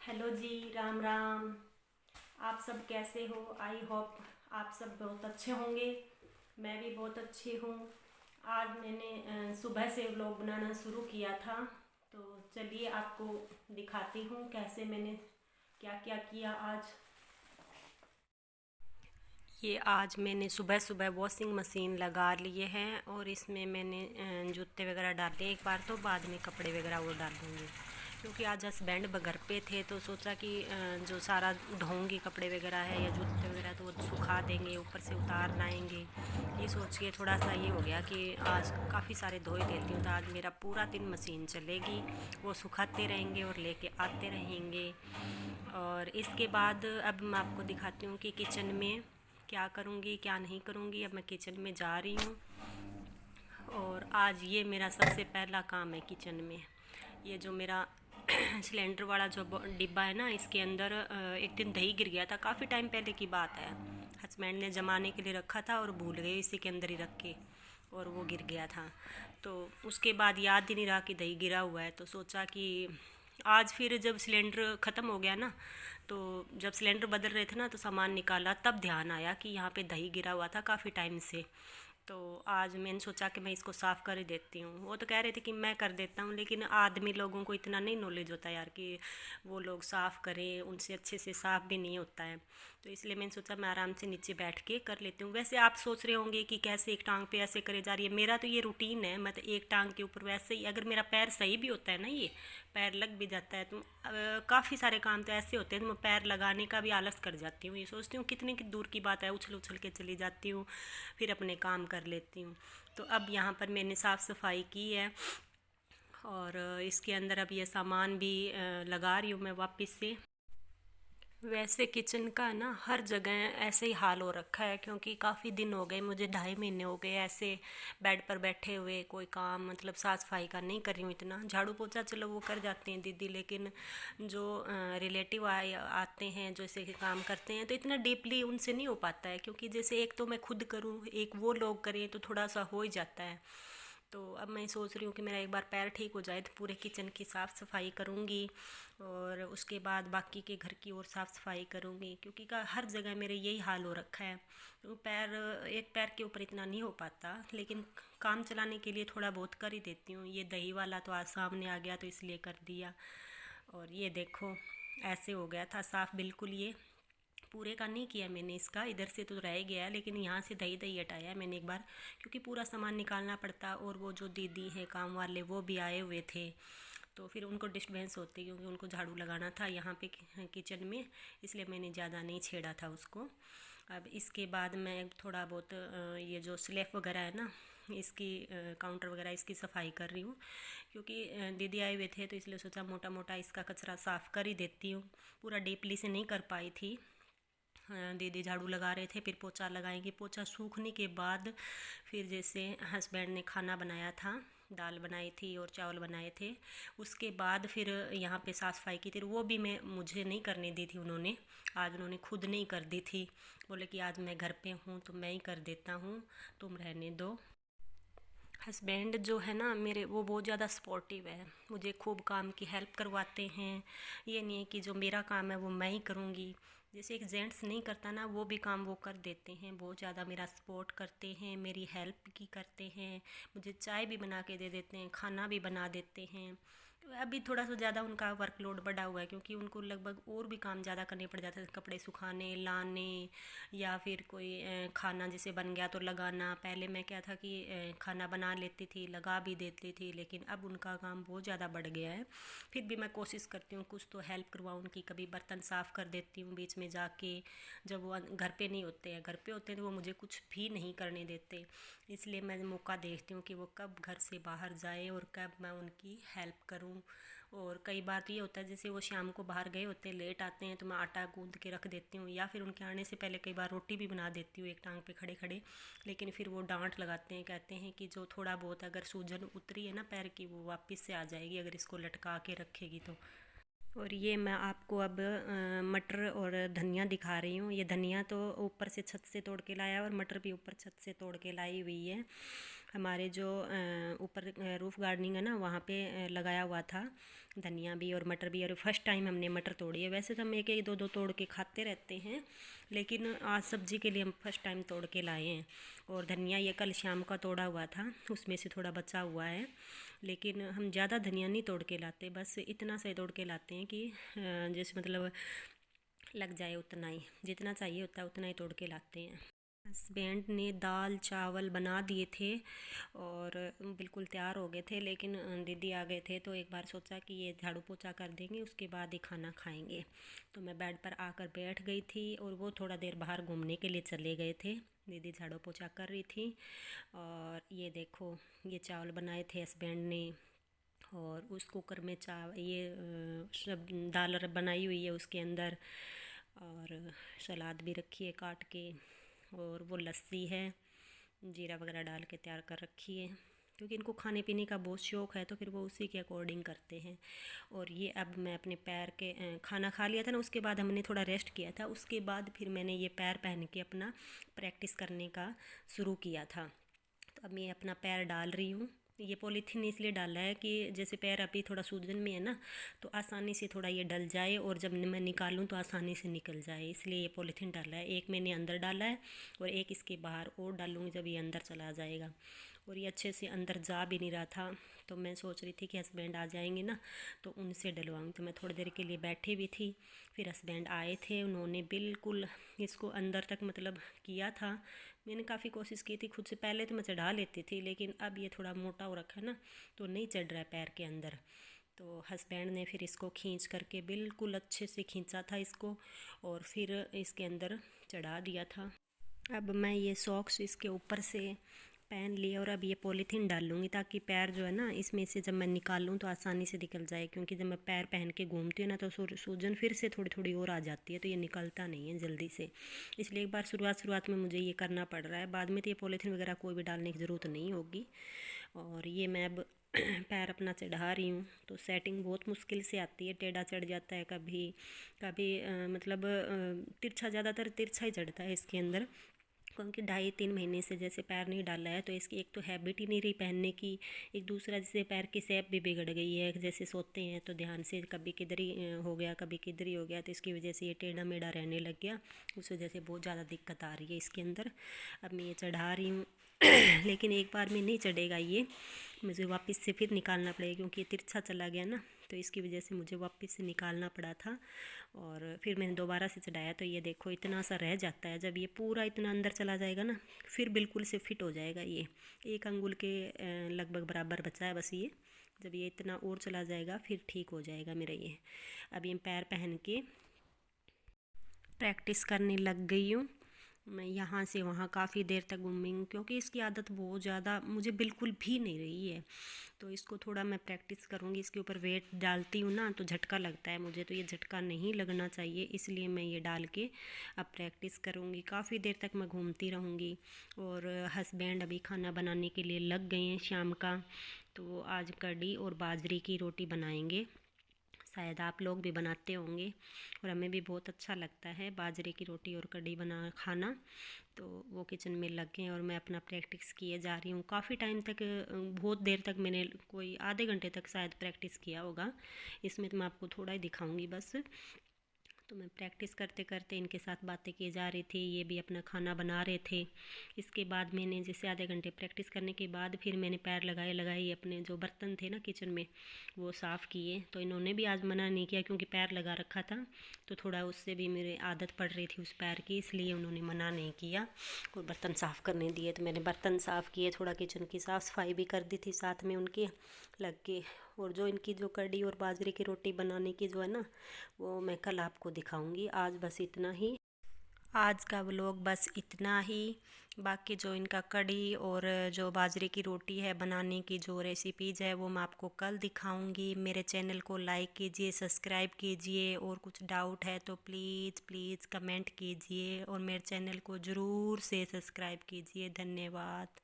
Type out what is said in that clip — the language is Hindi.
हेलो जी, राम राम। आप सब कैसे हो? आई होप आप सब बहुत अच्छे होंगे। मैं भी बहुत अच्छी हूँ। आज मैंने सुबह से व्लॉग बनाना शुरू किया था, तो चलिए आपको दिखाती हूँ कैसे मैंने क्या क्या किया आज। ये आज मैंने सुबह सुबह वॉशिंग मशीन लगा लिए हैं और इसमें मैंने जूते वगैरह डाले। एक बार तो बाद में कपड़े वगैरह वो डाल दूँगी, क्योंकि आज हस्बैंड घर पे थे तो सोचा कि जो सारा ढोंगी कपड़े वगैरह है या जूते वगैरह तो वो सुखा देंगे, ऊपर से उतार लाएंगे। ये सोच के थोड़ा सा ये हो गया कि आज काफ़ी सारे धोई देती हूँ, तो आज मेरा पूरा दिन मशीन चलेगी, वो सुखाते रहेंगे और लेके आते रहेंगे। और इसके बाद अब मैं आपको दिखाती हूँ कि किचन में क्या करूँगी क्या नहीं करूँगी। अब मैं किचन में जा रही हूँ और आज ये मेरा सबसे पहला काम है किचन में। ये जो मेरा सिलेंडर वाला जो डिब्बा है ना, इसके अंदर एक दिन दही गिर गया था। काफ़ी टाइम पहले की बात है, हस्बैंड ने जमाने के लिए रखा था और भूल गए इसी के अंदर ही रख के, और वो गिर गया था। तो उसके बाद याद ही नहीं रहा कि दही गिरा हुआ है, तो सोचा कि आज फिर जब सिलेंडर ख़त्म हो गया ना, तो जब सिलेंडर बदल रहे थे ना, तो सामान निकाला तब ध्यान आया कि यहाँ पे दही गिरा हुआ था काफ़ी टाइम से। तो आज मैंने सोचा कि मैं इसको साफ़ कर ही देती हूँ। वो तो कह रहे थे कि मैं कर देता हूँ, लेकिन आदमी लोगों को इतना नहीं नॉलेज होता यार कि वो लोग साफ़ करें, उनसे अच्छे से साफ़ भी नहीं होता है। तो इसलिए मैंने सोचा मैं आराम से नीचे बैठ के कर लेती हूँ। वैसे आप सोच रहे होंगे कि कैसे एक टांग पे ऐसे करे जा रही है, मेरा तो ये रूटीन है। मैं तो एक टांग के ऊपर वैसे ही, अगर मेरा पैर सही भी होता है ना, ये पैर लग भी जाता है, तो काफ़ी सारे काम तो ऐसे होते हैं तो मैं पैर लगाने का भी आलस कर जाती हूँ। ये सोचती हूँ कितने की दूर की बात है, उछल उछल के चली जाती हूँ, फिर अपने काम कर लेती हूँ। तो अब यहाँ पर मैंने साफ़ सफाई की है और इसके अंदर अब ये सामान भी लगा रही हूँ मैं वापस से। वैसे किचन का ना हर जगह ऐसे ही हाल हो रखा है, क्योंकि काफ़ी दिन हो गए, मुझे 2.5 महीने हो गए ऐसे बेड पर बैठे हुए, कोई काम मतलब साफ़ सफाई का नहीं कर रही हूँ। इतना झाड़ू पोछा चलो वो कर जाते हैं दीदी, लेकिन जो रिलेटिव आए आते हैं जो ऐसे काम करते हैं, तो इतना डीपली उनसे नहीं हो पाता है, क्योंकि जैसे एक तो मैं खुद करूँ, एक वो लोग करें, तो थोड़ा सा हो ही जाता है। तो अब मैं सोच रही हूँ कि मेरा एक बार पैर ठीक हो जाए तो पूरे किचन की साफ़ सफाई करूँगी और उसके बाद बाकी के घर की और साफ़ सफाई करूँगी, क्योंकि हर जगह मेरे यही हाल हो रखा है। तो पैर, एक पैर के ऊपर इतना नहीं हो पाता, लेकिन काम चलाने के लिए थोड़ा बहुत कर ही देती हूँ। ये दही वाला तो आज सामने आ गया तो इसलिए कर दिया। और ये देखो ऐसे हो गया था साफ़ बिल्कुल, ये पूरे का नहीं किया मैंने, इसका इधर से तो रह गया है, लेकिन यहाँ से दही दही हटाया है मैंने एक बार, क्योंकि पूरा सामान निकालना पड़ता। और वो जो दीदी हैं काम वाले वो भी आए हुए थे, तो फिर उनको डिस्टर्बेंस होती, क्योंकि उनको झाड़ू लगाना था यहाँ पे किचन में, इसलिए मैंने ज़्यादा नहीं छेड़ा था उसको। अब इसके बाद मैं थोड़ा बहुत ये जो स्लैब वगैरह है ना, इसकी काउंटर वगैरह इसकी सफाई कर रही हूँ, क्योंकि दीदी आए हुए थे, तो इसलिए सोचा मोटा मोटा इसका कचरा साफ़ कर ही देती हूँ। पूरा डीपली से नहीं कर पाई थी। दीदी झाड़ू लगा रहे थे, फिर पोछा लगाएंगे, पोछा सूखने के बाद फिर जैसे हस्बैंड ने खाना बनाया था, दाल बनाई थी और चावल बनाए थे, उसके बाद फिर यहाँ पे साफ़ सफाई की थी। वो भी मैं मुझे नहीं करने दी थी उन्होंने, आज उन्होंने खुद नहीं कर दी थी। बोले कि आज मैं घर पे हूँ तो मैं ही कर देता हूँ, तुम रहने दो। हस्बैंड जो है ना मेरे, वो बहुत ज़्यादा सपोर्टिव है, मुझे खूब काम की हेल्प करवाते हैं। ये नहीं है कि जो मेरा काम है वो मैं ही करूँगी, जैसे एक जेंट्स नहीं करता ना वो भी काम वो कर देते हैं। बहुत ज़्यादा मेरा सपोर्ट करते हैं, मेरी हेल्प की करते हैं, मुझे चाय भी बना के दे देते हैं, खाना भी बना देते हैं। तो अभी थोड़ा सा ज़्यादा उनका वर्कलोड बढ़ा हुआ है, क्योंकि उनको लगभग और भी काम ज़्यादा करने पड़ जाते हैं, कपड़े सुखाने लाने, या फिर कोई खाना जैसे बन गया तो लगाना। पहले मैं क्या था कि खाना बना लेती थी, लगा भी देती थी, लेकिन अब उनका काम बहुत ज़्यादा बढ़ गया है। फिर भी मैं कोशिश करती हूँ कुछ तो हेल्प करवाऊँ उनकी, कभी बर्तन साफ़ कर देती हूँ बीच में जाके, जब वो घर पे नहीं होते हैं। घर पे होते हैं तो वो मुझे कुछ भी नहीं करने देते, इसलिए मैं मौका देखती हूँ कि वो कब घर से बाहर जाए और कब मैं उनकी हेल्प करूँ। और कई बार तो ये होता है जैसे वो शाम को बाहर गए होते हैं, लेट आते हैं, तो मैं आटा गूंद के रख देती हूँ, या फिर उनके आने से पहले कई बार रोटी भी बना देती हूँ एक टांग पे खड़े खड़े। लेकिन फिर वो डांट लगाते हैं, कहते हैं कि जो थोड़ा बहुत अगर सूजन उतरी है ना पैर की, वो वापस से आ जाएगी अगर इसको लटका के रखेगी तो। और ये मैं आपको अब मटर और धनिया दिखा रही हूँ। ये धनिया तो ऊपर से छत से तोड़ के लाया और मटर भी ऊपर छत से तोड़ के लाई हुई है। हमारे जो ऊपर रूफ़ गार्डनिंग है ना, वहाँ पे लगाया हुआ था धनिया भी और मटर भी। और फर्स्ट टाइम हमने मटर तोड़ी है। वैसे तो हम एक एक दो दो तोड़ के खाते रहते हैं, लेकिन आज सब्ज़ी के लिए हम फर्स्ट टाइम तोड़ के लाए हैं। और धनिया ये कल शाम का तोड़ा हुआ था, उसमें से थोड़ा बचा हुआ है। लेकिन हम ज़्यादा धनिया नहीं तोड़ के लाते, बस इतना से तोड़ के लाते हैं कि जैसे मतलब लग जाए उतना ही, जितना चाहिए होता है उतना ही तोड़ के लाते हैं। हस्बैंड ने दाल चावल बना दिए थे और बिल्कुल तैयार हो गए थे, लेकिन दीदी आ गए थे तो एक बार सोचा कि ये झाड़ू पोछा कर देंगे, उसके बाद ही खाना खाएंगे। तो मैं बेड पर आकर बैठ गई थी और वो थोड़ा देर बाहर घूमने के लिए चले गए थे। दीदी झाड़ू पोछा कर रही थी। और ये देखो, ये चावल बनाए थे हस्बैंड ने, और उस कुकर में ये सब दाल बनाई हुई है उसके अंदर, और सलाद भी रखी है काट के, और वो लस्सी है जीरा वगैरह डाल के तैयार कर रखी है, क्योंकि इनको खाने पीने का बहुत शौक़ है तो फिर वो उसी के अकॉर्डिंग करते हैं। और ये अब मैं अपने पैर के खाना खा लिया था ना, उसके बाद हमने थोड़ा रेस्ट किया था, उसके बाद फिर मैंने ये पैर पहन के अपना प्रैक्टिस करने का शुरू किया था। तो अब मैं अपना पैर डाल रही हूँ। ये पॉलीथीन इसलिए डाला है कि जैसे पैर अभी थोड़ा सूजन में है ना, तो आसानी से थोड़ा ये डल जाए और जब मैं निकालूं तो आसानी से निकल जाए, इसलिए ये पॉलीथीन डाला है। एक मैंने अंदर डाला है और एक इसके बाहर और डालूंगी जब ये अंदर चला जाएगा। और ये अच्छे से अंदर जा भी नहीं रहा था, तो मैं सोच रही थी कि हस्बैंड आ जाएंगे ना तो उनसे डलवाऊँ। तो मैं थोड़ी देर के लिए बैठी भी थी, फिर हस्बैंड आए थे, उन्होंने बिल्कुल इसको अंदर तक मतलब किया था। मैंने काफ़ी कोशिश की थी खुद से, पहले तो मैं चढ़ा लेती थी, लेकिन अब ये थोड़ा मोटा हो रखा है ना तो नहीं चढ़ रहा है पैर के अंदर। तो हस्बैंड ने फिर इसको खींच करके बिल्कुल अच्छे से खींचा था इसको, और फिर इसके अंदर चढ़ा दिया था। अब मैं ये सॉक्स इसके ऊपर से पहन लिया और अब ये पॉलीथीन डाल लूँगी, ताकि पैर जो है ना इसमें से जब मैं निकालूँ तो आसानी से निकल जाए। क्योंकि जब मैं पैर पहन के घूमती हूँ ना तो सूजन फिर से थोड़ी थोड़ी और आ जाती है, तो ये निकलता नहीं है जल्दी से। इसलिए एक बार शुरुआत में मुझे ये करना पड़ रहा है, बाद में तो ये पॉलीथीन वगैरह कोई भी डालने की ज़रूरत नहीं होगी। और ये मैं अब पैर अपना चढ़ा रही हूँ, तो सेटिंग बहुत मुश्किल से आती है, टेढ़ा चढ़ जाता है कभी कभी, मतलब तिरछा, ज़्यादातर तिरछा ही चढ़ता है इसके अंदर। क्योंकि 2.5-3 महीने से जैसे पैर नहीं डाला है, तो इसकी एक तो हैबिट ही नहीं रही पहनने की, एक दूसरा जैसे पैर की शेप भी बिगड़ गई है। जैसे सोते हैं तो ध्यान से कभी किधर ही हो गया, कभी किधर ही हो गया, तो इसकी वजह से ये टेढ़ा मेढ़ा रहने लग गया। उस वजह से बहुत ज़्यादा दिक्कत आ रही है इसके अंदर। अब मैं ये चढ़ा रही हूँ लेकिन एक बार में नहीं चढ़ेगा ये, मुझे वापस से फिर निकालना पड़ेगा, क्योंकि ये तिरछा चला गया ना, तो इसकी वजह से मुझे वापस से निकालना पड़ा था। और फिर मैंने दोबारा से चढ़ाया, तो ये देखो इतना सा रह जाता है। जब ये पूरा इतना अंदर चला जाएगा ना फिर बिल्कुल से फिट हो जाएगा। ये 1 अंगुल के लगभग बराबर बचा है बस ये। जब ये इतना और चला जाएगा फिर ठीक हो जाएगा मेरा ये। अब ये पैर पहन के प्रैक्टिस करने लग गई हूँ। मैं यहाँ से वहाँ काफ़ी देर तक घूमी, क्योंकि इसकी आदत बहुत ज़्यादा मुझे बिल्कुल भी नहीं रही है। तो इसको थोड़ा मैं प्रैक्टिस करूँगी। इसके ऊपर वेट डालती हूँ ना तो झटका लगता है मुझे, तो ये झटका नहीं लगना चाहिए, इसलिए मैं ये डाल के अब प्रैक्टिस करूँगी। काफ़ी देर तक मैं घूमती रहूँगी। और हस्बैंड अभी खाना बनाने के लिए लग गए हैं शाम का, तो आज कढ़ी और बाजरे की रोटी बनाएंगे। शायद आप लोग भी बनाते होंगे, और हमें भी बहुत अच्छा लगता है बाजरे की रोटी और कढ़ी बना खाना। तो वो किचन में लग गए और मैं अपना प्रैक्टिस किए जा रही हूँ। काफ़ी टाइम तक, बहुत देर तक मैंने, कोई आधे घंटे तक शायद प्रैक्टिस किया होगा। इसमें तो मैं आपको थोड़ा ही दिखाऊंगी बस। तो मैं प्रैक्टिस करते करते इनके साथ बातें किए जा रही थी, ये भी अपना खाना बना रहे थे। इसके बाद मैंने जैसे आधे घंटे प्रैक्टिस करने के बाद फिर मैंने पैर लगाए अपने जो बर्तन थे ना किचन में वो साफ़ किए। तो इन्होंने भी आज मना नहीं किया, क्योंकि पैर लगा रखा था तो थोड़ा उससे भी मेरे आदत पड़ रही थी उस पैर की, इसलिए उन्होंने मना नहीं किया और बर्तन साफ़ करने दिए। तो मैंने बर्तन साफ़ किए, थोड़ा किचन की साफ़ सफाई भी कर दी थी साथ में उनके लग के। और जो इनकी जो कढ़ी और बाजरे की रोटी बनाने की जो है ना, वो मैं कल आपको दिखाऊंगी। आज बस इतना ही, आज का व्लॉग बस इतना ही। बाकी जो इनका कढ़ी और जो बाजरे की रोटी है बनाने की जो रेसिपीज़ है वो मैं आपको कल दिखाऊंगी। मेरे चैनल को लाइक कीजिए, सब्सक्राइब कीजिए, और कुछ डाउट है तो प्लीज़ प्लीज़ कमेंट कीजिए, और मेरे चैनल को ज़रूर से सब्सक्राइब कीजिए। धन्यवाद।